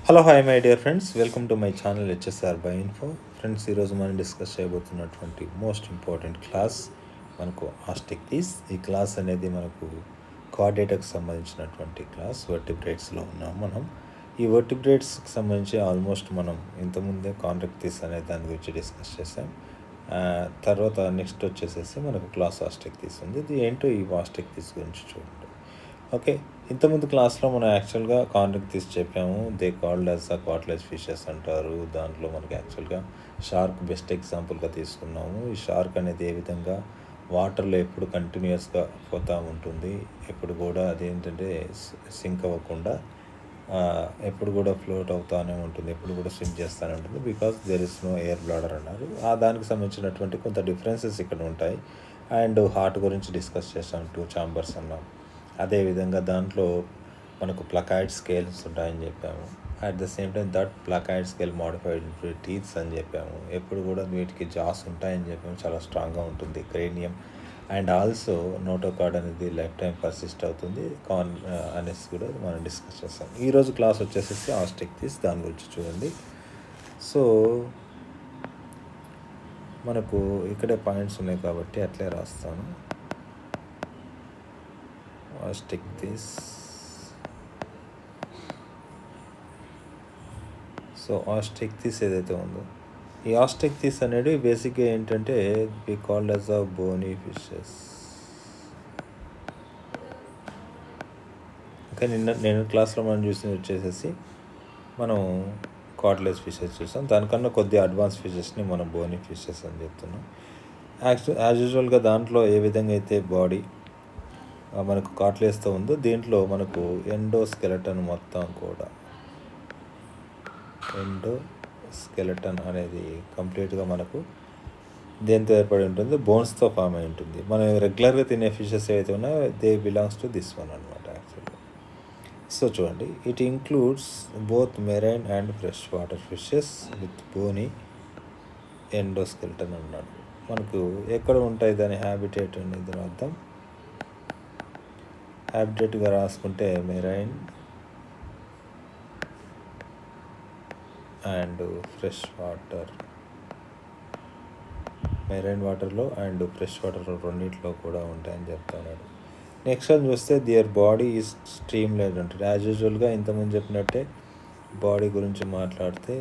Hello hi my dear friends, welcome to my channel HSR by info. Friends, ఈరోజు మనం discuss చేయబోతున్నటువంటి most important class మనకు ఆస్టిక్టీస్. ఈ class అనేది మనకు కార్డేటాకు సంబంధించినటువంటి క్లాస్. వర్టిబ్రేట్స్లో ఉన్నాం మనం. ఈ వర్టిబ్రేట్స్కి సంబంధించి ఆల్మోస్ట్ మనం ఇంతకుముందే కాంట్రాక్టీస్ అనే దాని గురించి డిస్కస్ చేసాం. తర్వాత నెక్స్ట్ వచ్చేసేసి మనకు క్లాస్ ఆస్టిక్టీస్ ఉంది. ఇది ఏంటో ఈ ఆస్టిక్టీస్ గురించి చూడండి. ఓకే, ఇంతకుముందు క్లాస్లో మనం యాక్చువల్గా కాంట్రాక్ట్ తీసి చెప్పాము. దే కాల్డ్ యాజ్ క్వార్ట్లెస్ ఫిషెస్ అంటారు. దాంట్లో మనకి యాక్చువల్గా షార్క్ బెస్ట్ ఎగ్జాంపుల్గా తీసుకున్నాము. ఈ షార్క్ అనేది ఏ విధంగా వాటర్లో ఎప్పుడు కంటిన్యూస్గా పోతూ ఉంటుంది, ఎప్పుడు కూడా అదేంటంటే సింక్ అవ్వకుండా ఎప్పుడు కూడా ఫ్లోట్ అవుతూనే ఉంటుంది, ఎప్పుడు కూడా స్విమ్ చేస్తూనే ఉంటుంది. Because there is no air bladder అన్నారు. దానికి సంబంధించినటువంటి కొంత డిఫరెన్సెస్ ఇక్కడ ఉంటాయి. అండ్ హార్ట్ గురించి డిస్కస్ చేసాం, 2 ఛాంబర్స్ అన్నాం. అదేవిధంగా దాంట్లో మనకు ప్లకాయిడ్ స్కేల్స్ ఉంటాయని చెప్పాము. At the same time that placoid scale modified teeths అని చెప్పాము. ఎప్పుడు కూడా వీటికి జాస్ ఉంటాయని చెప్పాము, చాలా స్ట్రాంగ్గా ఉంటుంది క్రేనియం. అండ్ ఆల్సో నోటోకార్డ్ అనేది లైఫ్ టైం పర్సిస్ట్ అవుతుంది అనేసి కూడా మనం డిస్కస్ చేస్తాం. ఈరోజు క్లాస్ వచ్చేసేసి ఆస్టిక్టీస్, దాని గురించి చూడండి. సో మనకు ఇక్కడే పాయింట్స్ ఉన్నాయి కాబట్టి అట్లే రాస్తాను. ఆస్టిక్టీస్. సో ఆస్టిక్టీస్ ఏదైతే ఉందో, ఈ ఆస్టిక్టీస్ అనేవి బేసిక్గా ఏంటంటే we called as a bony fishes. ఇంకా నేను క్లాస్లో మనం చూసింది వచ్చేసేసి మనం కార్డ్లెస్ ఫిషెస్ చూసాం. దానికన్నా కొద్దిగా అడ్వాన్స్ ఫిషెస్ని మనం బోనీ ఫిషెస్ అని చెప్తున్నాం. యాజ్ యూజువల్గా దాంట్లో ఏ విధంగా అయితే బాడీ మనకు కార్డ్లెస్తో ఉందో, దీంట్లో మనకు ఎండోస్కెలటన్ మొత్తం కూడా ఎండోస్కెలటన్ అనేది కంప్లీట్గా మనకు దేంతో ఏర్పడి ఉంటుంది, బోన్స్తో ఫామ్ అయి ఉంటుంది. మనం రెగ్యులర్గా తినే ఫిషెస్ ఏవైతే ఉన్నాయో they belongs to this one అనమాట యాక్చువల్గా. సో చూడండి, it includes both marine and fresh water fishes with bony endoskeleton అన్నాడు. మనకు ఎక్కడ ఉంటాయి దాని హ్యాబిటేట్ అనేది అర్థం. హ్యాబిటేట్గా రాసుకుంటే marine and fresh water, marine వాటర్లో అండ్ ఫ్రెష్ వాటర్లో రెండింటిలో కూడా ఉంటాయని చెప్తున్నాడు. నెక్స్ట్ అని చూస్తే their body is streamline ఉంటుంది. యాజ్ యూజువల్గా ఇంతకుముందు చెప్పినట్టే బాడీ గురించి మాట్లాడితే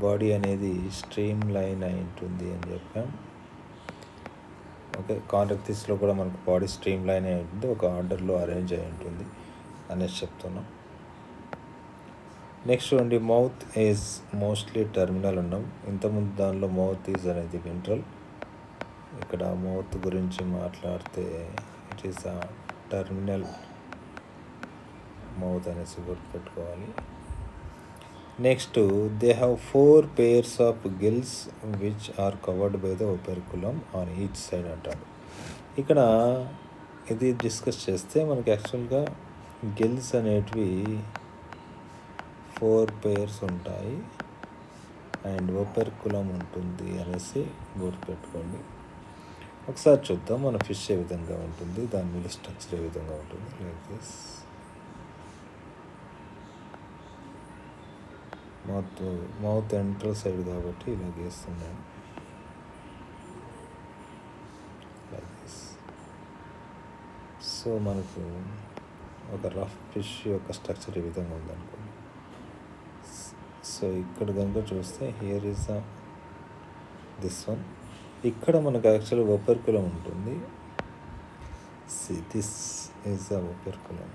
బాడీ అనేది స్ట్రీమ్ లైన్ అయి ఉంటుంది అని చెప్పాం. ఓకే, కాంట్రాక్టీస్లో కూడా మనకు బాడీ స్ట్రీమ్ లైన్ అయి ఉంటుంది, ఒక ఆర్డర్లో అరేంజ్ అయి ఉంటుంది అనేసి చెప్తున్నాం. నెక్స్ట్ చూడండి, మౌత్ ఈజ్ మోస్ట్లీ టర్మినల్ అన్నాం. ఇంతకుముందు దానిలో మౌత్ ఈజ్ అనేది వెంట్రల్. ఇక్కడ మౌత్ గురించి మాట్లాడితే it is a terminal mouth అనేసి గుర్తుపెట్టుకోవాలి. Next, they have 4 pairs of gills which are covered by the operculum on each side అంటాడు. ఇక్కడ ఇది డిస్కస్ చేస్తే మనకి యాక్చువల్గా గిల్స్ అనేటివి 4 pairs ఉంటాయి అండ్ ఓపెర్కులం ఉంటుంది అనేసి గుర్తుపెట్టుకోండి. ఒకసారి చూద్దాం మన ఫిష్ ఏ విధంగా ఉంటుంది, దాని మీద స్ట్రక్చర్ ఏ విధంగా ఉంటుంది. Like this. మౌత్ ఎంట్రల్ సైడ్ కాబట్టి ఇలా గీస్తున్నాను. Like this. సో మనకు ఒక రఫ్ ఫిష్ యొక్క స్ట్రక్చర్ ఈ విధంగా ఉందనుకోండి. సో ఇక్కడ కనుక చూస్తే హియర్ ఈజ్ దిస్ వన్. ఇక్కడ మనకు యాక్చువల్గా ఓపెర్కులం ఉంటుంది. This is the operculum.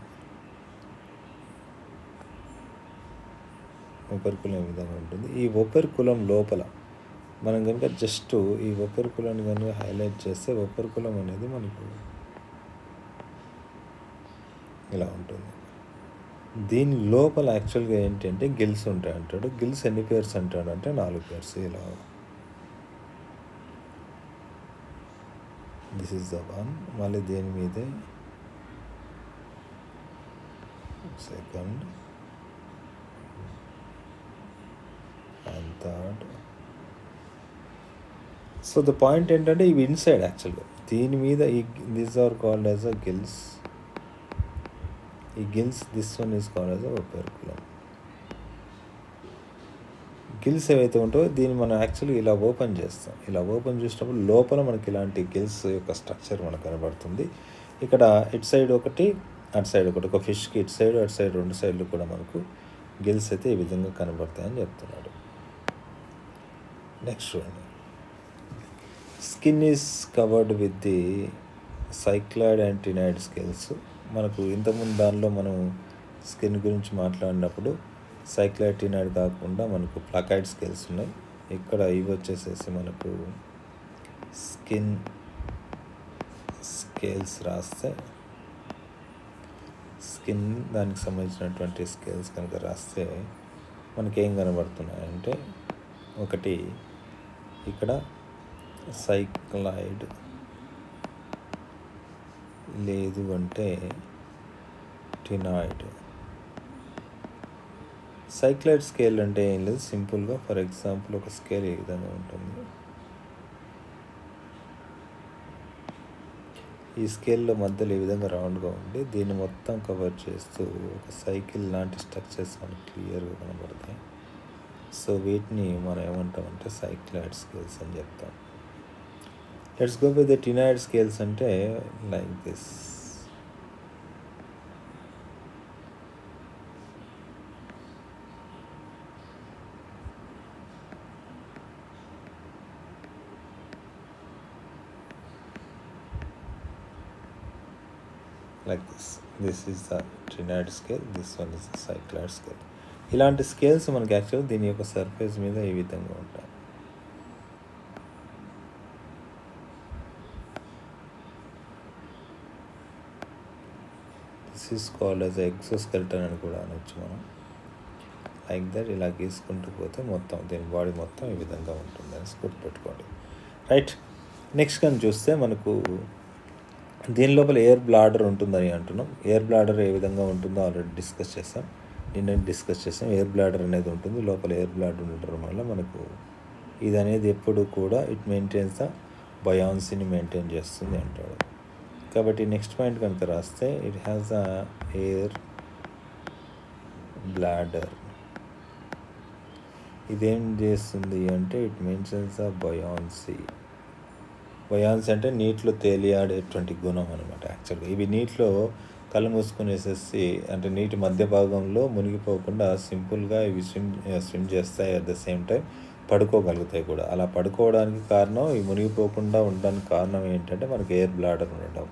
Operculum ఈ విధంగా ఉంటుంది. ఈ ఓపెర్కులం లోపల మనం కనుక జస్ట్ ఈ ఓపెర్కులాన్ని కనుక హైలైట్ చేస్తే ఓపెర్కులం అనేది మనకు ఇలా ఉంటుంది. దీని లోపల యాక్చువల్గా ఏంటంటే గిల్స్ ఉంటాయి అంటాడు. గిల్స్ ఎన్ని పేర్స్ అంటాడు అంటే 4 పేర్స్. ఇలా దిస్ ఈజ్ ద వన్. మళ్ళీ దేని మీదే second and third. So the point ఏంటంటే ఇవి ఇన్సైడ్ యాక్చువల్గా దీని మీద these are called as a gills. ఈ gills, this one is called as operculum. Gills ఏవైతే ఉంటాయో దీన్ని మనం యాక్చువల్లీ ఇలా ఓపెన్ చేస్తాం. ఇలా ఓపెన్ చేసినప్పుడు లోపల మనకి ఇలాంటి గిల్స్ యొక్క స్ట్రక్చర్ మనకు కనబడుతుంది. ఇక్కడ ఇటు సైడ్ ఒకటి, అటు సైడ్ ఒకటి, ఒక ఫిష్కి ఇటు సైడ్ అటు సైడ్ రెండు సైడ్లు కూడా మనకు గిల్స్ అయితే ఈ విధంగా కనబడతాయని చెప్తున్నాడు. నెక్స్ట్ చూడండి, skin is covered with the cycloid and ctenoid scales. మనకు ఇంతకుముందు దానిలో మనం స్కిన్ గురించి మాట్లాడినప్పుడు సైక్లాయిడ్ టినాయిడ్ కాకుండా మనకు ప్లాకాయిడ్ స్కేల్స్ ఉన్నాయి. ఇక్కడ ఇవి వచ్చేసేసి మనకు స్కిన్ స్కేల్స్ రాస్తే, స్కిన్ దానికి సంబంధించినటువంటి స్కేల్స్ కనుక రాస్తే మనకేం కనబడుతున్నాయంటే, ఒకటి ఇక్కడ సైక్లాయిడ్, లేదు అంటే టినాయిడ్. సైక్లాయిడ్ స్కేల్ అంటే ఏం లేదు, సింపుల్గా ఫర్ ఎగ్జాంపుల్ ఒక స్కేల్ ఈ విధంగా ఉంటుంది. ఈ స్కేల్లో మధ్యలో ఈ విధంగా రౌండ్గా ఉండి దీన్ని మొత్తం కవర్ చేస్తూ ఒక సైకిల్ లాంటి స్ట్రక్చర్స్ మనకు క్లియర్గా కనబడతాయి. సో వీటిని మనం ఏమంటామంటే సైక్లాయిడ్ స్కేల్స్ అని చెప్తాం. Let's go with the ctenoid scales అంటే like this. Like this. This is the ctenoid scale, this one is the cycloid scale. ఇలాంటి స్కేల్స్ మనకి యాక్చువల్గా దీని యొక్క సర్ఫేస్ మీద ఈ విధంగా ఉంటాయి. This is called as exoskeleton అని కూడా అనొచ్చు మనం. లైక్ దట్ ఇలా గీసుకుంటూ పోతే మొత్తం దీని బాడీ మొత్తం ఈ విధంగా ఉంటుంది అని గుర్తుపెట్టుకోండి. రైట్. నెక్స్ట్ కానీ చూస్తే మనకు దీని లోపల ఎయిర్ బ్లాడర్ ఉంటుందని అంటున్నాం. ఎయిర్ బ్లాడర్ ఏ విధంగా ఉంటుందో ఆల్రెడీ డిస్కస్ చేసాం. ఎయిర్ బ్లాడర్ అనేది ఉంటుంది. లోపల ఎయిర్ బ్లాడర్ ఉండటం వల్ల మనకు ఇది అనేది ఎప్పుడు కూడా ఇట్ మెయింటైన్స్ ద బయాన్సీని మెయింటైన్ చేస్తుంది అంటాడు. కాబట్టి నెక్స్ట్ పాయింట్ కనుక రాస్తే it has a air bladder. ఇదేం చేస్తుంది అంటే it maintains the buoyancy. Buoyancy అంటే నీటిలో తేలియాడేటువంటి గుణం అనమాట. యాక్చువల్గా ఇవి నీటిలో కళ్ళు మూసుకునేసేసి అంటే నీటి మధ్య భాగంలో మునిగిపోకుండా సింపుల్గా ఇవి స్విమ్ చేస్తాయి. అట్ ద సేమ్ టైం పడుకోగలుగుతాయి కూడా. అలా పడుకోవడానికి కారణం, ఇవి మునిగిపోకుండా ఉండడానికి కారణం ఏంటంటే మనకి ఎయిర్ బ్లాడర్ ఉండడం.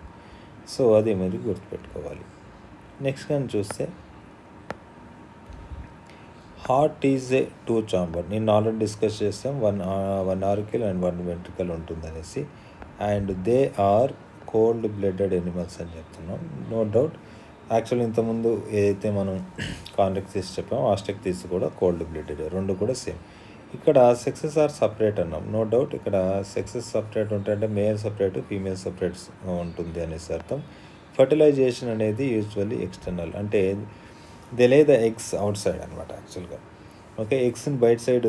సో అది మరి గుర్తుపెట్టుకోవాలి. నెక్స్ట్ కానీ చూస్తే heart is a two chamber. నేను ఆల్రెడీ డిస్కస్ చేస్తాం. One auricle and one ventricle ఉంటుంది అనేసి. And they are cold blooded animals అని చెప్తున్నాం. No doubt. యాక్చువల్లీ ఇంతకుముందు ఏదైతే మనం కాంట్రాక్ట్ చెప్పామో ఆస్టెక్టీస్ కూడా కోల్డ్ బ్లడెడ్, రెండు కూడా సేమ్. ఇక్కడ సెక్సెస్ ఆర్ సపరేట్ అన్నాం. నో డౌట్ ఇక్కడ సెక్సెస్ సపరేట్ ఉంటాయంటే మేల్ సపరేట్, ఫీమేల్ సపరేట్ ఉంటుంది అనేసి అర్థం. ఫర్టిలైజేషన్ అనేది యూజువల్లీ ఎక్స్టర్నల్, అంటే దే లే ద ఎగ్స్ అవుట్ సైడ్ అనమాట యాక్చువల్గా. ఓకే, ఎగ్స్ని బయట సైడ్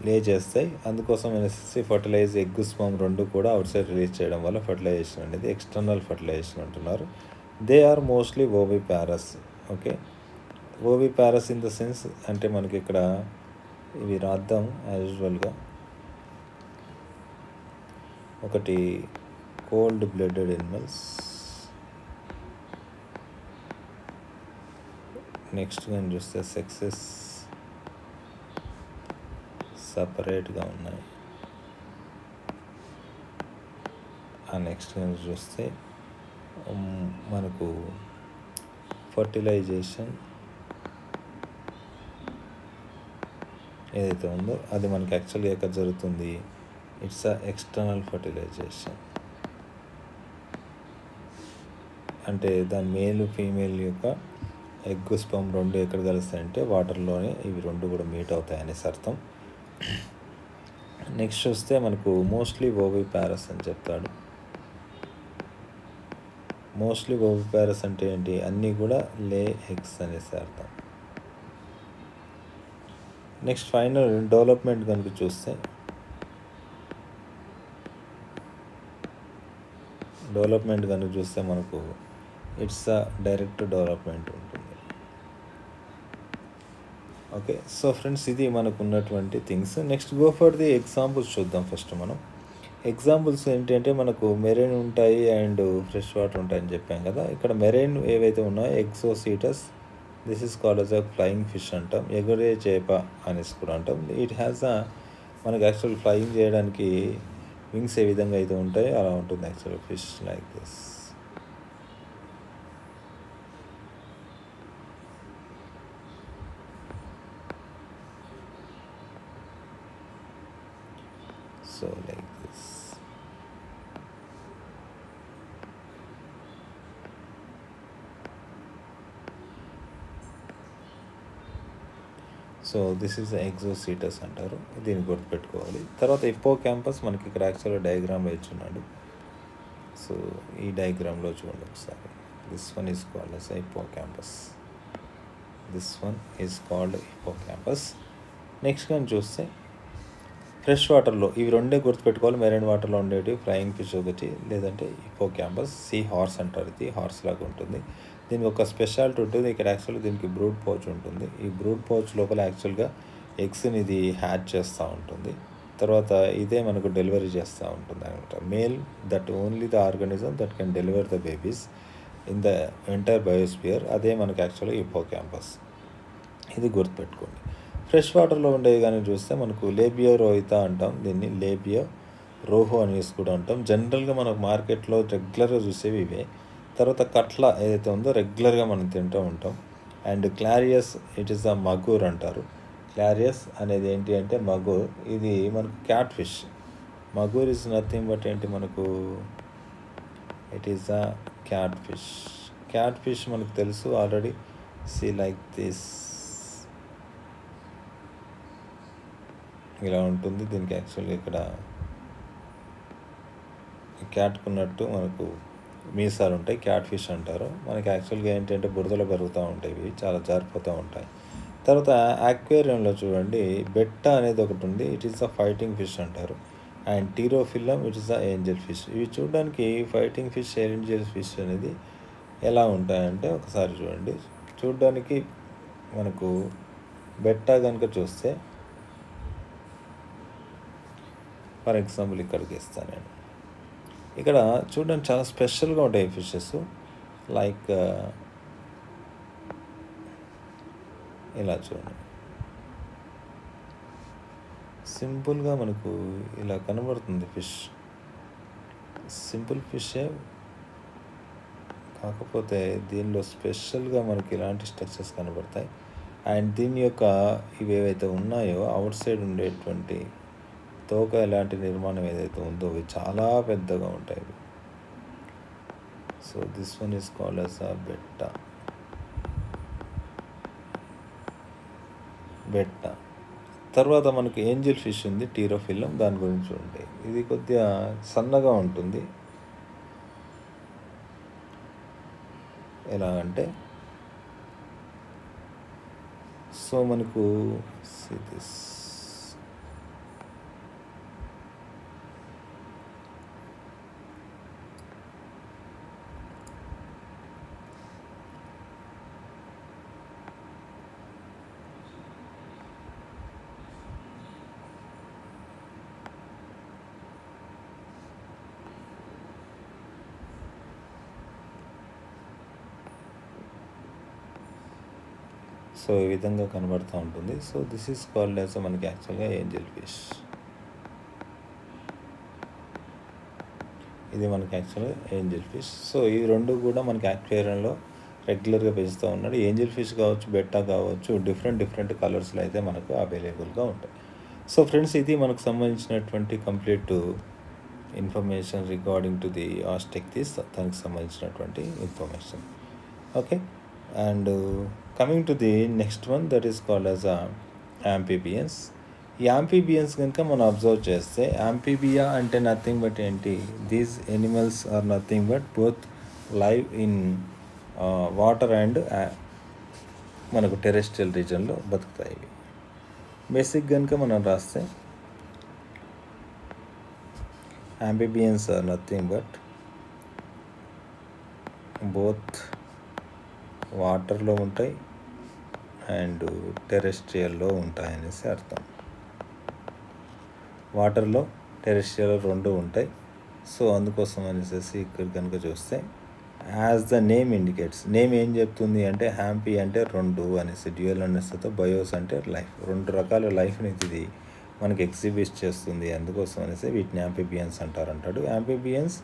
లే చేస్తాయి. అందుకోసం అనేసి ఫర్టిలైజ్, ఎగ్ స్పర్మ్ రెండు కూడా అవుట్ సైడ్ రిలీజ్ చేయడం వల్ల ఫర్టిలైజేషన్ అనేది ఎక్స్టర్నల్ ఫర్టిలైజేషన్ అంటున్నారు. They are mostly oviparous. Okay, oviparous in the sense అంటే మనకి ఇక్కడ ఇవి రాద్దాం యాజ్ యూజువల్గా. ఒకటి కోల్డ్ బ్లడెడ్ ఎనిమల్స్, నెక్స్ట్ కానీ చూస్తే సెక్సెస్ సపరేట్గా ఉన్నాయి. ఆ నెక్స్ట్ కానీ చూస్తే మనకు ఫర్టిలైజేషన్ ఏదైతే ఉందో అది మనకి యాక్చువల్గా ఎక్కడ జరుగుతుంది, ఇట్స్ అ ఎక్స్టర్నల్ ఫర్టిలైజేషన్. అంటే దాని మేల్ ఫీమేల్ యొక్క ఎగ్ స్పర్మ్ రెండు ఎక్కడ కలుస్తాయంటే వాటర్లోనే ఇవి రెండు కూడా మీట్ అవుతాయి అనేసి అర్థం. నెక్స్ట్ చూస్తే మనకు మోస్ట్లీ ఓవిపారస్ అని చెప్తాడు. మోస్ట్లీ ఓవిపారస్ అంటే ఏంటి, అన్నీ కూడా లే ఎగ్స్ అనేసి అర్థం. నెక్స్ట్ ఫైనల్ డెవలప్మెంట్ కనుక చూస్తే మనకు ఇట్స్ అ డైరెక్ట్ డెవలప్మెంట్ ఉంటుంది. ఓకే. సో ఫ్రెండ్స్ ఇది మనకు ఉన్నటువంటి things. Next go for the examples చూద్దాం ఫస్ట్ మనం. ఎగ్జాంపుల్స్ ఏంటంటే మనకు మెరైన్ ఉంటాయి అండ్ ఫ్రెష్ వాటర్ ఉంటాయని చెప్పాం కదా. ఇక్కడ మెరైన్ ఏవైతే ఉన్నాయో Exocoetus, this is called as a flying fish అంటాం. ఎగురే చేప అనేసి కూడా అంటాం. ఇట్ హ్యాస్ అ మనకు యాక్చువల్ ఫ్లయింగ్ చేయడానికి వింగ్స్ ఏ విధంగా అయితే ఉంటాయో అలా ఉంటుంది actual fish like this. So like this. So this is Exocoetus అంటారు. దీన్ని గుర్తుపెట్టుకోవాలి. తర్వాత హిప్పో క్యాంపస్ మనకి ఇక్కడ యాక్చువల్గా డయాగ్రామ్లో ఇచ్చున్నాడు. సో ఈ డయాగ్రామ్లో చూడండి ఒకసారి. This one is called as hippo campus. This one is called hippo campus. Next కానీ చూస్తే ఫ్రెష్ వాటర్లో ఇవి రెండే గుర్తుపెట్టుకోవాలి. మెరైన్ వాటర్లో ఉండేవి ఫ్లయింగ్ ఫిష్ ఒకటి, లేదంటే హిప్పో క్యాంపస్. సీ హార్స్ అంటారు. ఇది హార్స్ లాగా ఉంటుంది. దీనికి ఒక స్పెషాలిటీ ఉంటుంది. ఇక్కడ యాక్చువల్గా దీనికి బ్రూడ్ పౌచ్ ఉంటుంది. ఈ బ్రూడ్ పౌచ్ లోపల యాక్చువల్గా ఎగ్స్ని ఇది హ్యాచ్ చేస్తూ ఉంటుంది. తర్వాత ఇదే మనకు డెలివరీ చేస్తూ ఉంటుంది అనమాట. Male that only the organism that can deliver the babies in the entire biosphere. అదే మనకు యాక్చువల్గా హిప్పో క్యాంపస్. ఇది గుర్తుపెట్టుకోండి. ఫ్రెష్ వాటర్లో ఉండేవి కానీ చూస్తే మనకు లేబియో రోహితా అంటాం. దీన్ని లేబియో రోహో అనేసి కూడా అంటాం. జనరల్గా మనకు మార్కెట్లో రెగ్యులర్గా చూసేవి ఇవే. తర్వాత కట్ల ఏదైతే ఉందో రెగ్యులర్గా మనం తింటూ ఉంటాం. And Clarias, it is the magur అంటారు. క్లారియస్ అనేది ఏంటి అంటే మగూర్. ఇది మనకు catfish. Magur is nothing but ఏంటి మనకు it is the catfish. Catfish మనకు తెలుసు ఆల్రెడీ. సీ లైక్ దిస్, ఇలా ఉంటుంది. దీనికి యాక్చువల్గా ఇక్కడ క్యాట్కున్నట్టు మనకు మీసాలు ఉంటాయి. క్యాట్ ఫిష్ అంటారు. మనకి యాక్చువల్గా ఏంటంటే బురదలో పెరుగుతూ ఉంటాయి. ఇవి చాలా జారిపోతూ ఉంటాయి. తర్వాత అక్వేరియంలో చూడండి బెట్ట అనేది ఒకటి ఉంది. It is the fighting fish అంటారు. And Pterophyllum, it is the angelfish. ఇవి చూడడానికి ఫైటింగ్ ఫిష్, ఏంజల్ ఫిష్ అనేది ఎలా ఉంటాయంటే ఒకసారి చూడండి. చూడడానికి మనకు బెట్ట కనుక చూస్తే ఫర్ ఎగ్జాంపుల్ ఇక్కడికి ఇస్తాను నేను. ఇక్కడ చూడడానికి చాలా స్పెషల్గా ఉంటాయి ఫిషెస్. లైక్ ఇలా చూడండి, సింపుల్గా మనకు ఇలా కనబడుతుంది ఫిష్. సింపుల్ ఫిషే, కాకపోతే దీనిలో స్పెషల్గా మనకి ఇలాంటి స్ట్రక్చర్స్ కనబడతాయి. అండ్ దీని యొక్క ఇవి ఏవైతే ఉన్నాయో అవుట్ సైడ్ ఉండేటువంటి తోక ఇలాంటి నిర్మాణం ఏదైతే ఉందో అవి చాలా పెద్దగా ఉంటాయి. So this one is called as అ బెట్ట. బెట్ట తర్వాత మనకు ఏంజల్ ఫిష్ ఉంది, టీరోఫిల్లం. దాని గురించి చూడండి. ఇది కొద్దిగా సన్నగా ఉంటుంది. ఎలా అంటే సో మనకు దిస్ సో ఈ విధంగా కనబడుతూ ఉంటుంది. So this is called as మనకి యాక్చువల్గా ఏంజల్ ఫిష్. ఇది మనకి యాక్చువల్గా ఏంజల్ ఫిష్. సో ఈ రెండు కూడా మనకి అక్వేరియంలో రెగ్యులర్గా పెంచుతూ ఉన్నాడు. ఏంజల్ ఫిష్ కావచ్చు, బెట్టా కావచ్చు, డిఫరెంట్ కలర్స్లో అయితే మనకు అవైలబుల్గా ఉంటాయి. సో ఫ్రెండ్స్, ఇది మనకు సంబంధించినటువంటి complete information regarding to the Osteichthyes, దానికి సంబంధించినటువంటి information. Okay. And coming to the next one, that is called as amphibians. ఈ యాంఫీబియన్స్ కనుక మనం అబ్జర్వ్ చేస్తే, యాంఫీబియా అంటే నథింగ్ బట్ ఏంటి, these animals are nothing but both live in water and మనకు terrestrial రీజన్లో బతుకుతాయి. బేసిక్ కనుక మనం రాస్తే amphibians are nothing but both వాటర్లో ఉంటాయి, అండ్ టెరెస్ట్రియల్లో ఉంటాయనేసి అర్థం. వాటర్లో టెరెస్ట్రియల్ 2 ఉంటాయి. సో అందుకోసం అనేసి ఇక్కడ కనుక చూస్తే as the name indicates, name ఏం చెప్తుంది అంటే హ్యాంపీ అంటే 2 అనేసి డ్యూయల్ అనేసితో, బయోస్ అంటే లైఫ్, 2 రకాల లైఫ్ని ఇది మనకి ఎగ్జిబిట్ చేస్తుంది. అందుకోసం అనేసి వీటిని యాంఫిబియన్స్ అంటారు. Amphibians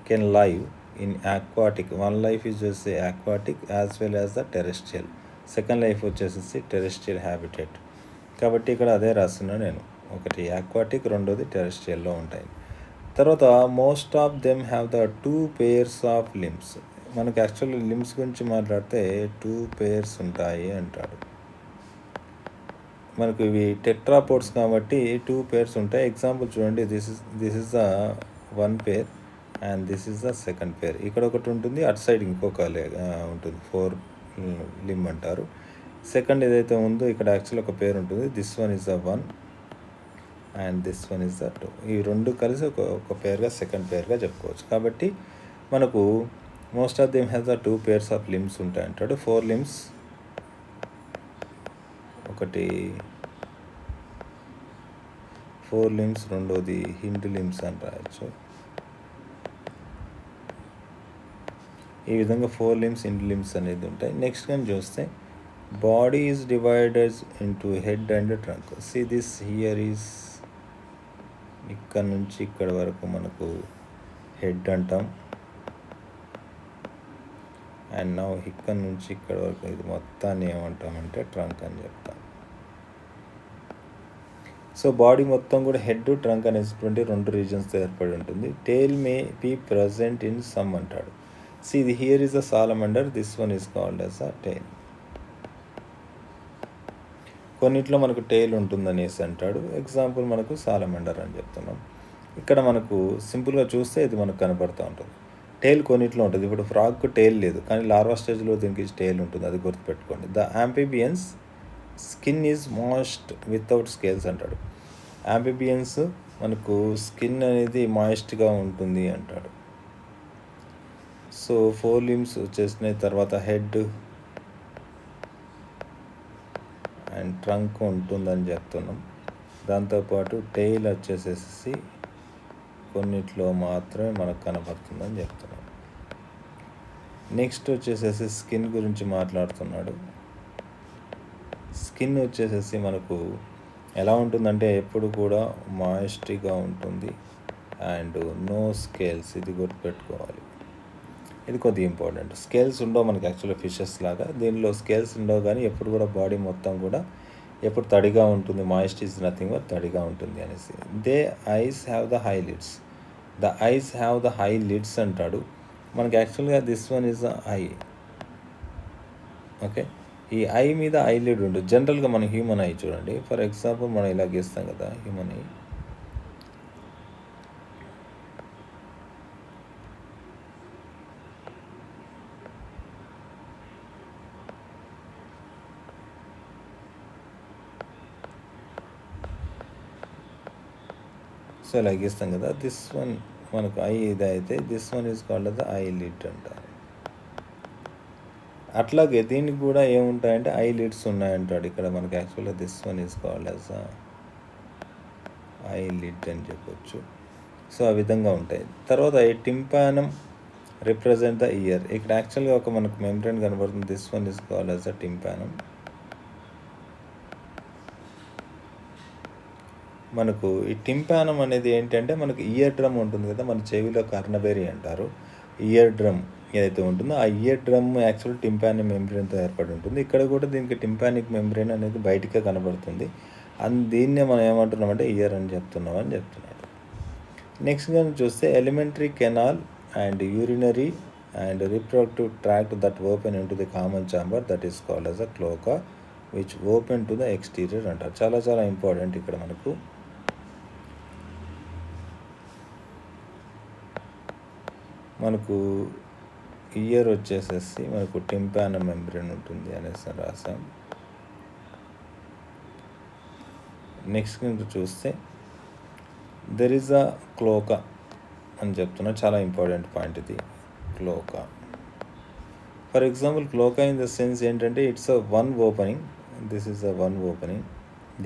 can live in aquatic, 1 life is వచ్చేసి aquatic as well as the terrestrial, second life వచ్చేసి టెరెస్ట్రియల్ హ్యాబిటేట్. కాబట్టి ఇక్కడ అదే రాస్తున్నాను నేను, ఒకటి ఆక్వాటిక్, రెండోది టెరెస్ట్రియల్లో ఉంటాయి. తర్వాత most of them have the 2 pairs of limbs. మనకు యాక్చువల్లీ లిమ్స్ గురించి మాట్లాడితే 2 pairs ఉంటాయి అంటాడు. మనకు ఇవి టెట్రాపోడ్స్ కాబట్టి 2 pairs ఉంటాయి. ఎగ్జాంపుల్ చూడండి, this is the 1 pair and this is the second పేర్. ఇక్కడ ఒకటి ఉంటుంది, అటు సైడ్ ఇంకొక ఉంటుంది, 4 లిమ్ అంటారు. సెకండ్ ఏదైతే ఉందో ఇక్కడ యాక్చువల్ ఒక పేరు ఉంటుంది, this one is the 1 and this one is the 2. ఈ 2 కలిసి ఒక పేర్గా సెకండ్ పేర్గా చెప్పుకోవచ్చు. కాబట్టి మనకు most of them have the 2 pairs of limbs ఉంటాయి అంటాడు. 4 లిమ్స్, ఒకటి 4 లిమ్స్, రెండోది హిండ్ లిమ్స్ అని రాయొచ్చు. ఈ విధంగా 4 లిమ్స్, హిండ్ లిమ్స్ అనేది ఉంటాయి. నెక్స్ట్ కానీ చూస్తే body is divided into head and trunk. See this here is, ఇక్కడ నుంచి ఇక్కడ వరకు మనకు హెడ్ అంటాం. అండ్ నౌ ఇక్కడ నుంచి ఇక్కడ వరకు ఇది మొత్తాన్ని ఏమంటామంటే ట్రంక్ అని చెప్తాం. సో బాడీ మొత్తం కూడా హెడ్, ట్రంక్ అనేటువంటి 2 రీజన్స్తో ఏర్పడి ఉంటుంది. Tail may be present in some అంటాడు. See the here is a salamander, this one is called as a tail. కొన్నిట్లో మనకు టేల్ ఉంటుందనేసి అంటాడు. ఎగ్జాంపుల్ మనకు సాలమండర్ అని చెప్తున్నాం. ఇక్కడ మనకు సింపుల్గా చూస్తే ఇది మనకు కనబడుతూ ఉంటుంది. టేల్ కొన్నిట్లో ఉంటుంది. ఇప్పుడు ఫ్రాగ్కు టేల్ లేదు, కానీ లార్వా స్టేజ్లో దీనికి టేల్ ఉంటుంది, అది గుర్తుపెట్టుకోండి. The amphibians skin is moist without scales అంటాడు. యాంఫిబియన్స్ మనకు స్కిన్ అనేది మాయిస్ట్గా ఉంటుంది అంటాడు. సో 4 లిమ్స్ వచ్చేసినాయి. తర్వాత హెడ్ అండ్ ట్రంక్ ఉంటుందని చెప్తున్నాం. దాంతోపాటు టెయిల్ వచ్చేసేసి కొన్నిట్లో మాత్రమే మనకు కనబడుతుందని చెప్తున్నాం. నెక్స్ట్ వచ్చేసేసి స్కిన్ గురించి మాట్లాడుతున్నాడు. స్కిన్ వచ్చేసేసి మనకు ఎలా ఉంటుందంటే ఎప్పుడు కూడా మాయిస్ట్గా ఉంటుంది అండ్ నో స్కేల్స్, ఇది గుర్తుపెట్టుకోవాలి. ఇది కొద్దిగా ఇంపార్టెంట్. స్కేల్స్ ఉండవు మనకి యాక్చువల్గా ఫిషెస్ లాగా, దీనిలో స్కేల్స్ ఉండవు, కానీ ఎప్పుడు కూడా బాడీ మొత్తం కూడా ఎప్పుడు తడిగా ఉంటుంది. మాయిస్ట్ ఈజ్ నథింగ్ బట్ తడిగా ఉంటుంది అనేసి. They ice have the high lids. The ice have the high lids అంటాడు. మనకి యాక్చువల్గా this one is the I. Okay, ఈ ఐ మీద ఐలిడ్ ఉంటుంది. జనరల్గా మనం హ్యూమన్ ఐ చూడండి, ఫర్ ఎగ్జాంపుల్ మనం ఇలా గీస్తాం కదా హ్యూమన్ ఐ. సో ఇలా గీస్తాం కదా, దిస్ వన్ మనకు ఐ ఇది అయితే this one is called the I lid అంటారు. అట్లాగే దీనికి కూడా ఏముంటాయంటే ఐ లిడ్స్ ఉన్నాయంటాడు. ఇక్కడ మనకి యాక్చువల్గా this one is called as I lid అని చెప్పొచ్చు. సో ఆ విధంగా ఉంటాయి. తర్వాత ఈ టింపానం రిప్రజెంట్ ద ఇయర్. ఇక్కడ యాక్చువల్గా ఒక మనకు మెంబ్రేన్ కనబడుతుంది. This one is called as a tympanum. మనకు ఈ టింపానం అనేది ఏంటంటే మనకు ఇయర్ డ్రమ్ ఉంటుంది కదా, మన చెవిలో కర్ణబేరి అంటారు. ఇయర్ డ్రమ్ ఏదైతే ఉంటుందో ఆ ఇయర్ డ్రమ్ యాక్చువల్ టింపానిక్ మెంబ్రేన్తో ఏర్పడి ఉంటుంది. ఇక్కడ కూడా దీనికి టింపానిక్ మెంబ్రేన్ అనేది బయటికే కనబడుతుంది. దీన్నే మనం ఏమంటున్నామంటే ఇయర్ అని చెప్తున్నాడు. నెక్స్ట్ కానీ చూస్తే alimentary canal and urinary and reproductive tract that open into the common chamber that is called as a cloaca which open to the exterior అంటారు. చాలా చాలా ఇంపార్టెంట్. ఇక్కడ మనకు ఇయర్ వచ్చేసేసి మనకు టింపానం మెంబ్రేన్ ఉంటుంది అనేసి రాసాం. నెక్స్ట్ కింద చూస్తే దెర్ ఈజ్ అ క్లోకా అని చెప్తున్నా. చాలా ఇంపార్టెంట్ పాయింట్ ఇది, cloaca. For example cloaca in the sense ఏంటంటే it's a one opening this is the one opening.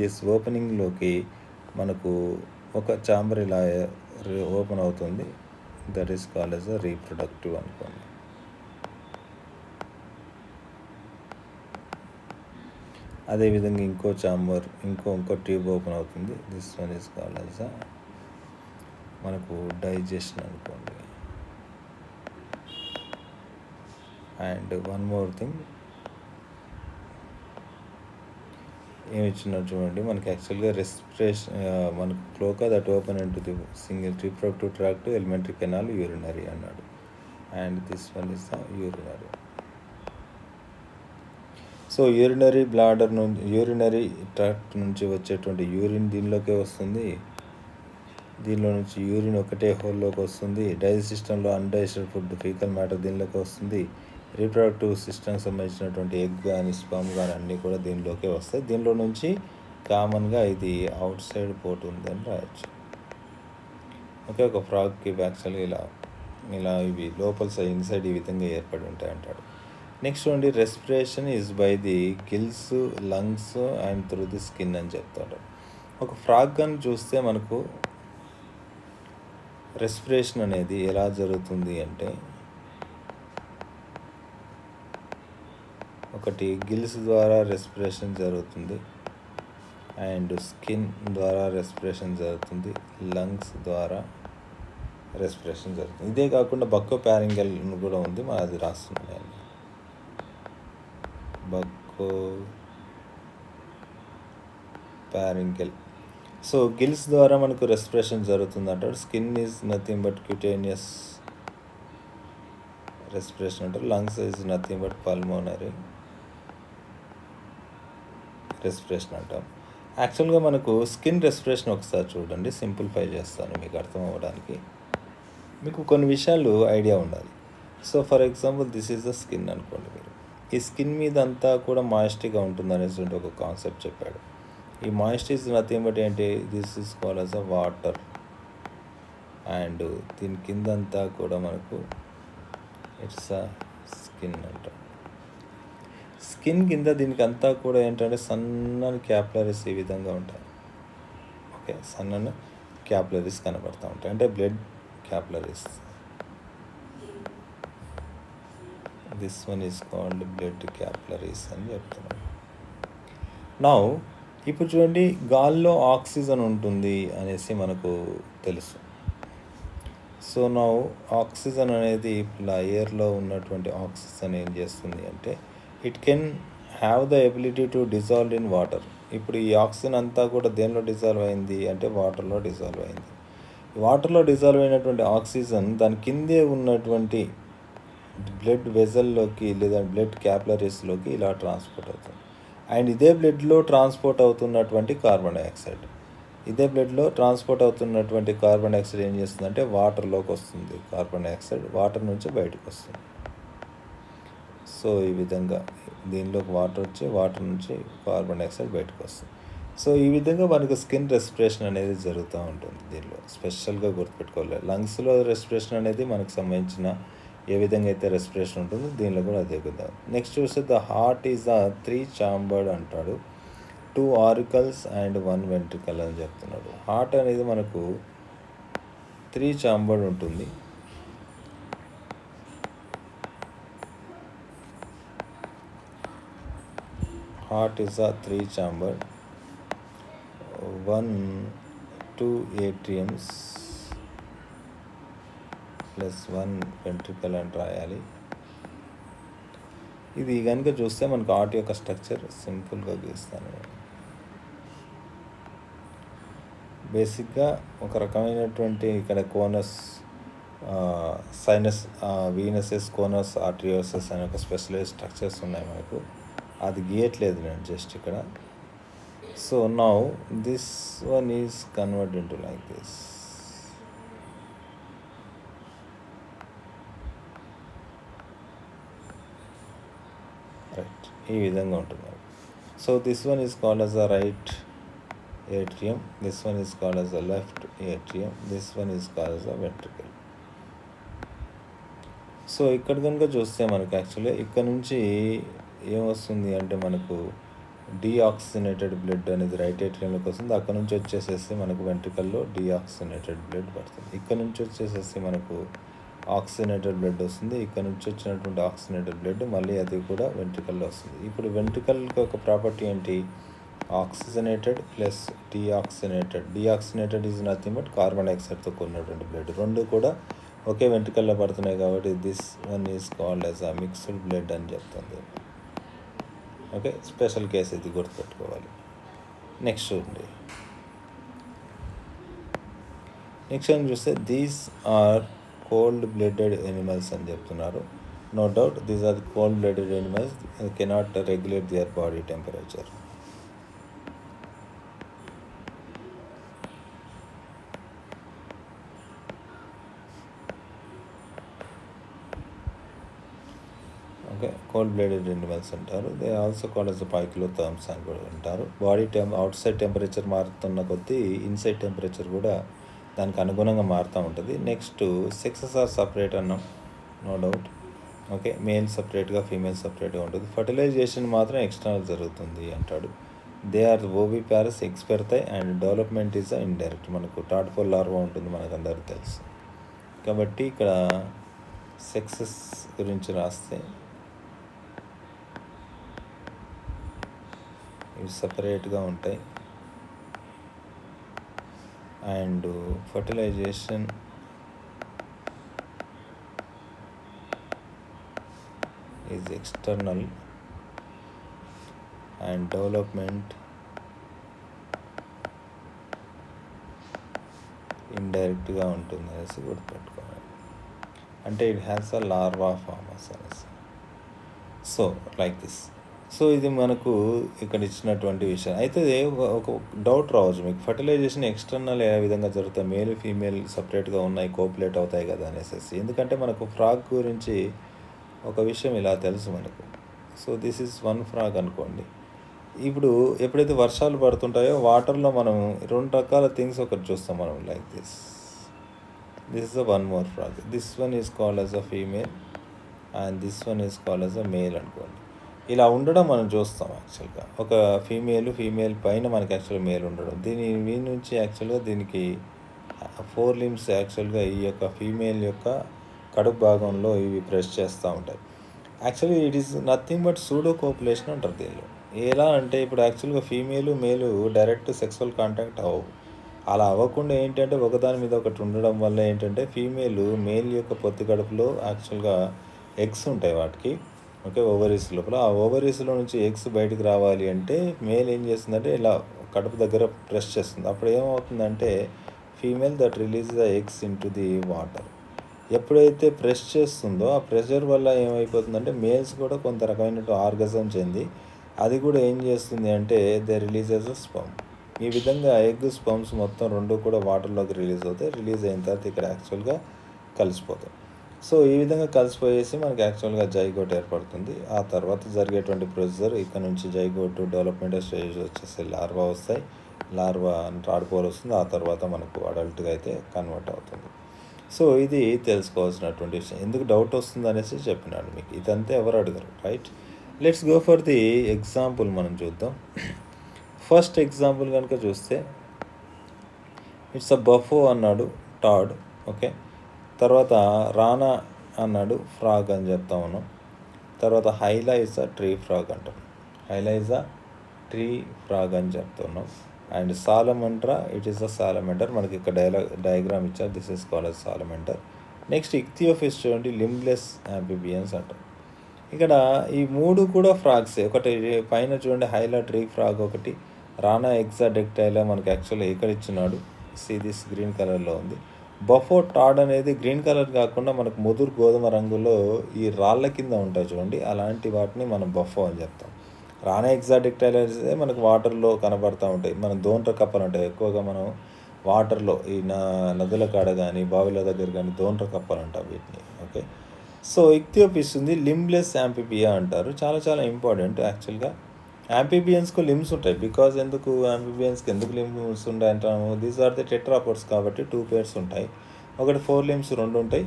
This ఓపెనింగ్లోకి మనకు ఒక ఛాంబర్ ఇలా ఓపెన్ అవుతుంది. That is called as a reproductive అనుకోండి. అదేవిధంగా ఇంకో ఛాంబర్ ఇంకో ట్యూబ్ ఓపెన్ అవుతుంది. This one is called as a మనకు డైజెషన్ అనుకోండి. అండ్ వన్ మోర్ థింగ్ ఏమి ఇచ్చినారు చూడండి. మనకి యాక్చువల్గా రెస్పిరేషన్ మనకు cloaca that open into the single reproductive tract, alimentary canal, urinary అన్నాడు. And this one is the urinary. So urinary bladder నుంచి, యూరినరీ ట్రాక్ట్ నుంచి వచ్చేటువంటి యూరిన్ దీనిలోకే వస్తుంది. దీనిలో నుంచి యూరిన్ ఒకటే హోల్లోకి వస్తుంది. డైజెస్ట్ సిస్టంలో అన్డైజెస్టెడ్ ఫుడ్, ఫీకల్ మ్యాటర్ దీనిలోకి వస్తుంది. రీప్రొడక్టివ్ సిస్టమ్కి సంబంధించినటువంటి ఎగ్ కానీ స్పర్మ్ కానీ అన్నీ కూడా దీనిలోకే వస్తాయి. దీనిలో నుంచి కామన్గా ఇది అవుట్ సైడ్ పోర్ట్ ఉందని రాయొచ్చు. ఓకే, ఒక ఫ్రాగ్కి యాక్చువల్గా ఇలా ఇవి లోపల ఇన్సైడ్ ఈ విధంగా ఏర్పడి ఉంటాయి అంటాడు. నెక్స్ట్ చూడండి, respiration is by the gills, lungs and through the skin అని చెప్తాడు. ఒక ఫ్రాగ్ కానీ చూస్తే మనకు రెస్పిరేషన్ అనేది ఎలా జరుగుతుంది అంటే, ఒకటి గిల్స్ ద్వారా రెస్పిరేషన్ జరుగుతుంది, అండ్ స్కిన్ ద్వారా రెస్పిరేషన్ జరుగుతుంది, లంగ్స్ ద్వారా రెస్పిరేషన్ జరుగుతుంది. ఇదే కాకుండా బక్కో ప్యారింగల్ కూడా ఉంది, మరి అది రాస్తున్నాను. బక్కో ప్యారింగల్. సో గిల్స్ ద్వారా మనకు రెస్పిరేషన్ జరుగుతుంది అంటాడు. Skin is nothing but cutaneous respiration అంటారు. Lungs is nothing but pulmonary respiration అంటాం. యాక్చువల్గా మనకు స్కిన్ రెస్పిరేషన్ ఒకసారి చూడండి, సింప్లిఫై చేస్తాను మీకు అర్థం అవ్వడానికి. మీకు కొన్ని విషయాలు ఐడియా ఉండాలి. So for example this is the skin అనుకోండి. మీరు ఈ స్కిన్ మీద అంతా కూడా మాయిస్టీగా ఉంటుంది అనేటువంటి ఒక కాన్సెప్ట్ చెప్పాడు. ఈ మాయిస్టీ ఈజ్ నథింగ్ బట్ ఏంటి, this is called as a water. And దీని కిందంతా కూడా మనకు ఇట్స్ అ స్కిన్ అంటాం. స్కిన్ కింద దీనికి అంతా కూడా ఏంటంటే సన్నని క్యాపిలరీస్ ఈ విధంగా ఉంటాయి. ఓకే, సన్నని క్యాపిలరీస్ కనబడుతూ ఉంటాయి, అంటే blood capillaries. This one is called blood capillaries అని చెప్తున్నాను. నౌ ఇప్పుడు చూడండి, గాల్లో ఆక్సిజన్ ఉంటుంది అనేసి మనకు తెలుసు. సో నౌ ఆక్సిజన్ అనేది ఇలా ఎయిర్లో ఉన్నటువంటి ఆక్సిజన్ ఏం చేస్తుంది అంటే, it can have the ability to dissolve in water. ఇప్పుడు ఈ ఆక్సిజన్ అంతా కూడా దేనిలో డిజాల్వ్ అయింది అంటే వాటర్లో డిజాల్వ్ అయింది. వాటర్లో డిజాల్వ్ అయినటువంటి ఆక్సిజన్ దాని కిందే ఉన్నటువంటి బ్లడ్ వెజల్లోకి లేదా బ్లడ్ క్యాపిలరీస్లోకి ఇలా ట్రాన్స్పోర్ట్ అవుతుంది. అండ్ ఇదే బ్లడ్లో ట్రాన్స్పోర్ట్ అవుతున్నటువంటి కార్బన్ డైఆక్సైడ్ ఏం చేస్తుందంటే వాటర్లోకి వస్తుంది. కార్బన్ డైఆక్సైడ్ వాటర్ నుంచి బయటకు వస్తుంది. సో ఈ విధంగా దీనిలోకి వాటర్ వచ్చి వాటర్ నుంచి కార్బన్ డైఆక్సైడ్ బయటకు వస్తుంది. సో ఈ విధంగా మనకు స్కిన్ రెస్పిరేషన్ అనేది జరుగుతూ ఉంటుంది. దీనిలో స్పెషల్గా గుర్తుపెట్టుకోవాలి. లంగ్స్లో రెస్పిరేషన్ అనేది మనకు సంబంధించిన ఏ విధంగా అయితే రెస్పిరేషన్ ఉంటుందో దీనిలో కూడా అదే విధంగా. నెక్స్ట్ చూస్తే the heart is the 3 chambered అంటాడు. 2 ఆరికల్స్ అండ్ 1 వెంట్రికల్ అని చెప్తున్నాడు. హార్ట్ అనేది మనకు 3 ఛాంబర్డ్ ఉంటుంది. Heart is the 3 chambered, 2 atriums plus 1 ventricle అని రాయాలి. ఇది కనుక చూస్తే మనకు హార్ట్ యొక్క స్ట్రక్చర్ సింపుల్గా గీస్తాను. బేసిక్గా ఒక రకమైనటువంటి ఇక్కడ కోనస్, సైనస్, వీనసెస్, కోనస్, ఆర్టియోసెస్ అనే ఒక స్పెషలైజ్ స్ట్రక్చర్స్ ఉన్నాయి మనకు. అది గీయట్లేదు నేను జస్ట్ ఇక్కడ. So now this one is convert into like this. Right, ఈ విధంగా ఉంటుంది. So this one is called as the right atrium, this one is called as the left atrium, this one is called as the ventricle. So ఇక్కడ కనుక చూస్తే మనకు actually ఇక్కడ నుంచి ఏమొస్తుంది అంటే మనకు డీఆక్సిజనేటెడ్ బ్లడ్ అనేది రైట్ ఏట్రియంలోకి వస్తుంది. అక్కడ నుంచి వచ్చేసేసి మనకు వెంట్రికల్లో డీఆక్సిజనేటెడ్ బ్లడ్ పడుతుంది. ఇక్కడ నుంచి వచ్చేసేసి మనకు ఆక్సిజనేటెడ్ బ్లడ్ వస్తుంది. ఇక్కడ నుంచి వచ్చినటువంటి ఆక్సిజనేటెడ్ బ్లడ్ మళ్ళీ అది కూడా వెంట్రికల్లో వస్తుంది. ఇప్పుడు వెంట్రికల్కి ఒక ప్రాపర్టీ ఏంటి? Oxygenated plus deoxygenated. Deoxygenated is nothing but carbon డైఆక్సైడ్తో కూడినటువంటి బ్లడ్. రెండు కూడా ఒకే వెంట్రికల్లో పడుతున్నాయి కాబట్టి this one is called as a mixed blood అని చెప్తుంది. ఓకే, స్పెషల్ కేసు ఇది గుర్తుపెట్టుకోవాలి. నెక్స్ట్ చూడండి. నెక్స్ట్ ఏం చూస్తే these are cold blooded animals అని చెప్తున్నారు. No doubt these are cold blooded animals cannot regulate their body temperature. Okay, cold blooded animals అంటారు. They also called as poikilotherms అని కూడా అంటారు. బాడీ అవుట్ సైడ్ టెంపరేచర్ మారుతున్న కొద్దీ ఇన్సైడ్ టెంపరేచర్ కూడా దానికి అనుగుణంగా మారుతూ ఉంటుంది. నెక్స్ట్ సెక్సెస్ ఆర్ సపరేట్ అన్నాం, నో డౌట్. ఓకే, మేల్ సపరేట్గా ఫీమేల్ సపరేట్గా ఉంటుంది. ఫర్టిలైజేషన్ మాత్రం ఎక్స్టర్నల్ జరుగుతుంది అంటాడు. దే ఆర్ ఓవిపారస్, ఎగ్స్ పెడతాయి అండ్ డెవలప్మెంట్ ఈజ్ ఇండైరెక్ట్. మనకు టాడ్పోల్ లార్వా ఉంటుంది, మనకు అందరికీ తెలుసు. కాబట్టి ఇక్కడ సెక్సెస్ గురించి రాస్తే ఇవి సపరేట్గా ఉంటాయి and fertilization is external and development ఇండైరెక్ట్గా ఉంటుంది అనేసి గుర్తుపెట్టుకోవాలి. అంటే it has a larva forms అనేసి. So like this. సో ఇది మనకు ఇక్కడ ఇచ్చినటువంటి విషయం. అయితే ఒక డౌట్ రావచ్చు మీకు, ఫర్టిలైజేషన్ ఎక్స్టర్నల్ ఏ విధంగా జరుగుతాయి, మేల్ ఫీమేల్ సపరేట్గా ఉన్నాయి, కోపులేట్ అవుతాయి కదా అనేసి. ఎందుకంటే మనకు ఫ్రాగ్ గురించి ఒక విషయం ఇలా తెలుసు మనకు. So this is one frog అనుకోండి. ఇప్పుడు ఎప్పుడైతే వర్షాలు పడుతుంటాయో వాటర్లో మనం రెండు రకాల థింగ్స్ ఒకటి చూస్తాం మనం, like this is the one more frog. This one is called as a female and this one is called as a male అనుకోండి. ఇలా ఉండడం మనం చూస్తాం. యాక్చువల్గా ఒక ఫీమేల్ పైన మనకి యాక్చువల్గా మేల్ ఉండడం, దీని నుంచి యాక్చువల్గా దీనికి 4 limbs యాక్చువల్గా ఈ యొక్క ఫీమేల్ యొక్క కడుపు భాగంలో ఇవి ప్రెస్ చేస్తూ ఉంటాయి. Actually it is nothing but pseudo copulation అంటారు దీనిలో. ఎలా అంటే ఇప్పుడు యాక్చువల్గా ఫీమేలు మేలు డైరెక్ట్ సెక్సువల్ కాంటాక్ట్ అవ్వవు. అలా అవ్వకుండా ఏంటంటే ఒకదాని మీద ఒకటి ఉండడం వల్ల ఏంటంటే ఫీమేలు మేల్ యొక్క పొత్తి కడుపులో యాక్చువల్గా ఎగ్స్ ఉంటాయి వాటికి. ఓకే, ఓవరీస్ లోపల. ఆ ఓవరీస్లో నుంచి ఎగ్స్ బయటకు రావాలి అంటే మేల్ ఏం చేస్తుందంటే ఇలా కడుపు దగ్గర ప్రెస్ చేస్తుంది. అప్పుడు ఏమవుతుందంటే female that release the eggs in to the water. ఎప్పుడైతే ప్రెస్ చేస్తుందో ఆ ప్రెషర్ వల్ల ఏమైపోతుందంటే మేల్స్ కూడా కొంత రకమైన ఆర్గజం చెంది అది కూడా ఏం చేస్తుంది అంటే దే రిలీజెస్ అ స్పర్మ్. ఈ విధంగా ఎగ్ స్పర్మ్స్ మొత్తం రెండు కూడా వాటర్లోకి రిలీజ్ అవుతాయి. రిలీజ్ అయిన తర్వాత ఇక్కడ యాక్చువల్గా కలిసిపోతాయి. సో ఈ విధంగా కలిసిపోయేసి మనకి యాక్చువల్గా జైగోట్ ఏర్పడుతుంది. ఆ తర్వాత జరిగేటువంటి ప్రొసీజర్ ఇక్కడ నుంచి జైగోట్ డెవలప్మెంటల్ స్టేజ్ వచ్చేసి లార్వా వస్తాయి. లార్వా టాడ్పోల్ వస్తుంది. ఆ తర్వాత మనకు అడల్ట్గా అయితే కన్వర్ట్ అవుతుంది. సో ఇది తెలుసుకోవాల్సినటువంటి విషయం. ఎందుకు డౌట్ వస్తుంది అనేసి చెప్పినాడు మీకు. ఇదంతా ఎవరు అడగరు, right? Let's go for the example మనం చూద్దాం. ఫస్ట్ ఎగ్జాంపుల్ కనుక చూస్తే ఇట్స్ అ బఫో అన్నాడు, టాడ్. ఓకే, తర్వాత రానా అన్నాడు, ఫ్రాగ్ అని చెప్తా ఉన్నాం. తర్వాత Hyla is a tree frog అంటాం. Hyla is a tree frog అని చెప్తున్నాం. And Salamandra it is a salamander. మనకి ఇక్కడ డయాగ్రామ్ ఇచ్చారు. This is called as salamander. Next Ichthyophis చూడండి, లింబ్లెస్ యాంఫిబియన్స్ అంటాం. ఇక్కడ ఈ మూడు కూడా ఫ్రాగ్సే. ఒకటి పైన చూడండి హైలా ట్రీ ఫ్రాగ్, ఒకటి రానా ఎగ్జాడెక్టైలా మనకి యాక్చువల్గా ఇక్కడ ఇచ్చినాడు. సీ దిస్ గ్రీన్ కలర్లో ఉంది. బఫో టాడ్ అనేది గ్రీన్ కలర్ కాకుండా మనకు ముదురు గోధుమ రంగులో ఈ రాళ్ళ కింద ఉంటాయి చూడండి, అలాంటి వాటిని మనం బఫో అని చెప్తాం. రానా ఎగ్జాడెక్టైలర్స్ మనకు వాటర్లో కనబడుతూ ఉంటాయి. మన దోంట్ర కప్పలు ఉంటాయి ఎక్కువగా మనం వాటర్లో ఈ నదుల కాడ కానీ బావిల దగ్గర కానీ దోంట్ర కప్పలు అంటాం వీటిని. ఓకే, సో ఇక్థియోఫిష్ ఉంది, లింబ్లెస్ యాంఫిబియా అంటారు. చాలా చాలా ఇంపార్టెంట్. యాక్చువల్గా యాంఫిబియన్స్కు లిమ్స్ ఉంటాయి. బికాజ్ ఎందుకు యాంఫిబియన్స్కి ఎందుకు లిమ్స్ ఉంటాయి అంటాము? దీస్ ఆర్ ది టెట్రాపోడ్స్ కాబట్టి 2 pairs ఉంటాయి. ఒకటి 4 limbs 2 ఉంటాయి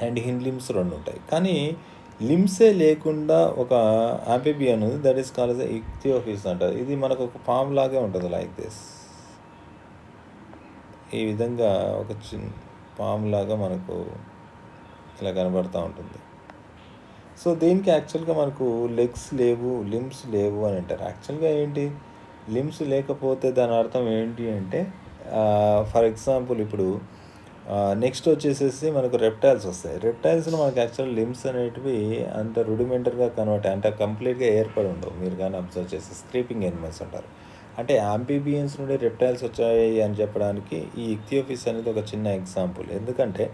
అండ్ హిండ్ లిమ్స్ 2 ఉంటాయి. కానీ లిమ్సే లేకుండా ఒక ఆంఫిబియన్ ఉంది, దట్ ఈస్ కాల్డ్ ఇక్థియోఫిస్ అంటారు. ఇది మనకు ఒక పామ్ లాగే ఉంటుంది, లైక్ దిస్. ఈ విధంగా ఒక చిన్న పామ్ లాగా మనకు ఇలా కనబడుతూ ఉంటుంది. సో దీనికి యాక్చువల్గా మనకు లెగ్స్ లేవు, లిమ్స్ లేవు అని అంటారు. యాక్చువల్గా ఏంటి, లిమ్స్ లేకపోతే దాని అర్థం ఏంటి అంటే, ఫర్ ఎగ్జాంపుల్ ఇప్పుడు నెక్స్ట్ వచ్చేసేసి మనకు రెప్టైల్స్ వస్తాయి. రెప్టైల్స్లో మనకు యాక్చువల్ లిమ్స్ అనేటివి అంత రుడిమెంటర్గా కన్వర్ట్ అంటే కంప్లీట్గా ఏర్పడి ఉండవు. మీరు కానీ అబ్జర్వ్ చేస్తే స్క్రీపింగ్ ఎనిమల్స్ అంటారు. అంటే ఆంఫిబియన్స్ నుండి రెప్టైల్స్ వచ్చాయి అని చెప్పడానికి ఈ ఇక్థియోఫిస్ అనేది ఒక చిన్న ఎగ్జాంపుల్. ఎందుకంటే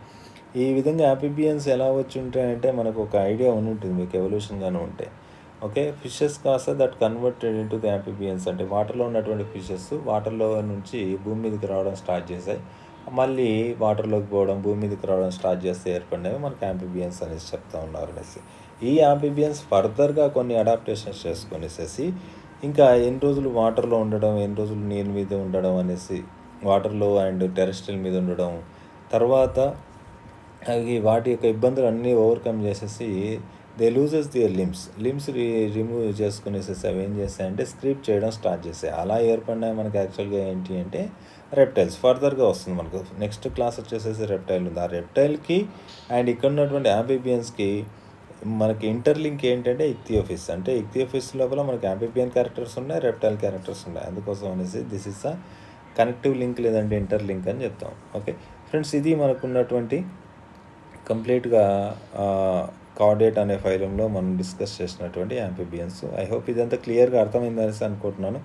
ఈ విధంగా ఆంఫిబియన్స్ ఎలా వచ్చి ఉంటాయంటే మనకు ఒక ఐడియా ఉంటుంది మీకు ఎవల్యూషన్గానే ఉంటే. ఓకే, ఫిషెస్ కాస్త that converted into the amphibians, అంటే వాటర్లో ఉన్నటువంటి ఫిషెస్ వాటర్లో నుంచి భూమి మీదకి రావడం స్టార్ట్ చేశాయి, మళ్ళీ వాటర్లోకి పోవడం, భూమి మీదకి రావడం స్టార్ట్ చేస్తే ఏర్పడినవి మనకి ఆంఫిబియన్స్ అనేసి చెప్తా ఉన్నారు అనేసి. ఈ ఆంఫిబియన్స్ ఫర్దర్గా కొన్ని అడాప్టేషన్స్ చేసుకొనేసేసి ఇంకా ఎన్ని రోజులు వాటర్లో ఉండడం, ఎన్ని రోజులు నీళ్ళ మీద ఉండడం అనేసి, వాటర్లో అండ్ టెరెస్ట్రియల్ మీద ఉండడం, తర్వాత అవి వాటి యొక్క ఇబ్బందులు అన్నీ ఓవర్కమ్ చేసేసి they loses their limbs remove చేసుకునేసేసి అవి ఏం చేస్తాయంటే స్క్రీప్ చేయడం స్టార్ట్ చేస్తాయి. అలా ఏర్పడినాయి మనకి యాక్చువల్గా ఏంటి అంటే రెప్టైల్స్. ఫర్దర్గా వస్తుంది మనకు నెక్స్ట్ క్లాస్ వచ్చేసేసి రెప్టైల్ ఉంది. ఆ రెప్టైల్కి అండ్ ఇక్కడ ఉన్నటువంటి ఆంఫిబియన్స్కి మనకి ఇంటర్లింక్ ఏంటంటే ఇక్థియోఫిస్. అంటే ఇక్థియోఫిస్ లోపల మనకి ఆంఫిబియన్ క్యారెక్టర్స్ ఉన్నాయి, రెప్టైల్ క్యారెక్టర్స్ ఉన్నాయి. అందుకోసం అనేసి this is a connective link లేదంటే ఇంటర్లింక్ అని చెప్తాం. ఓకే ఫ్రెండ్స్, ఇది మనకున్నటువంటి కంప్లీట్గా కార్డేట్ అనే ఫైలంలో మనం డిస్కస్ చేసినటువంటి ఆంఫిబియన్స్. ఐ హోప్ ఇదంతా క్లియర్గా అర్థమైందనేసి అనుకుంటున్నాను.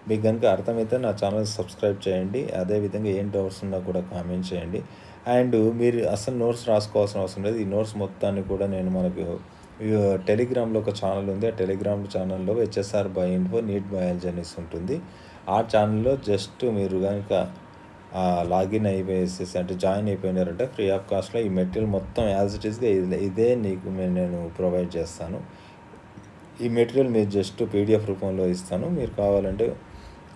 మీకు కనుక అర్థమైతే నా ఛానల్ సబ్స్క్రైబ్ చేయండి. అదేవిధంగా ఏం డౌట్స్ ఉన్నా కూడా కామెంట్ చేయండి. అండ్ మీరు అసలు నోట్స్ రాసుకోవాల్సిన అవసరం లేదు. ఈ నోట్స్ మొత్తాన్ని కూడా నేను మనకు టెలిగ్రామ్లో ఒక ఛానల్ ఉంది. ఆ టెలిగ్రామ్ ఛానల్లో HSR by info NEET biology అనేసి ఉంటుంది. ఆ ఛానల్లో జస్ట్ మీరు కనుక లాగిన్ అయిపోయేసేసి అంటే జాయిన్ అయిపోయినారంటే ఫ్రీ ఆఫ్ కాస్ట్లో ఈ మెటీరియల్ మొత్తం యాజ్ ఇట్ ఈస్గా ఇదే నీకు నేను ప్రొవైడ్ చేస్తాను. ఈ మెటీరియల్ మీరు జస్ట్ పీడిఎఫ్ రూపంలో ఇస్తాను. మీరు కావాలంటే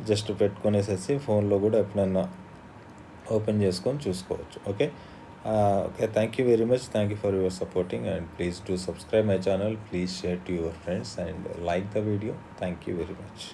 జస్ట్ పెట్టుకునేసేసి ఫోన్లో కూడా ఎప్పుడన్నా ఓపెన్ చేసుకొని చూసుకోవచ్చు. Okay okay, thank you very much. Thank you for your supporting and please do subscribe my channel. Please share to your friends and like the video. Thank you very much.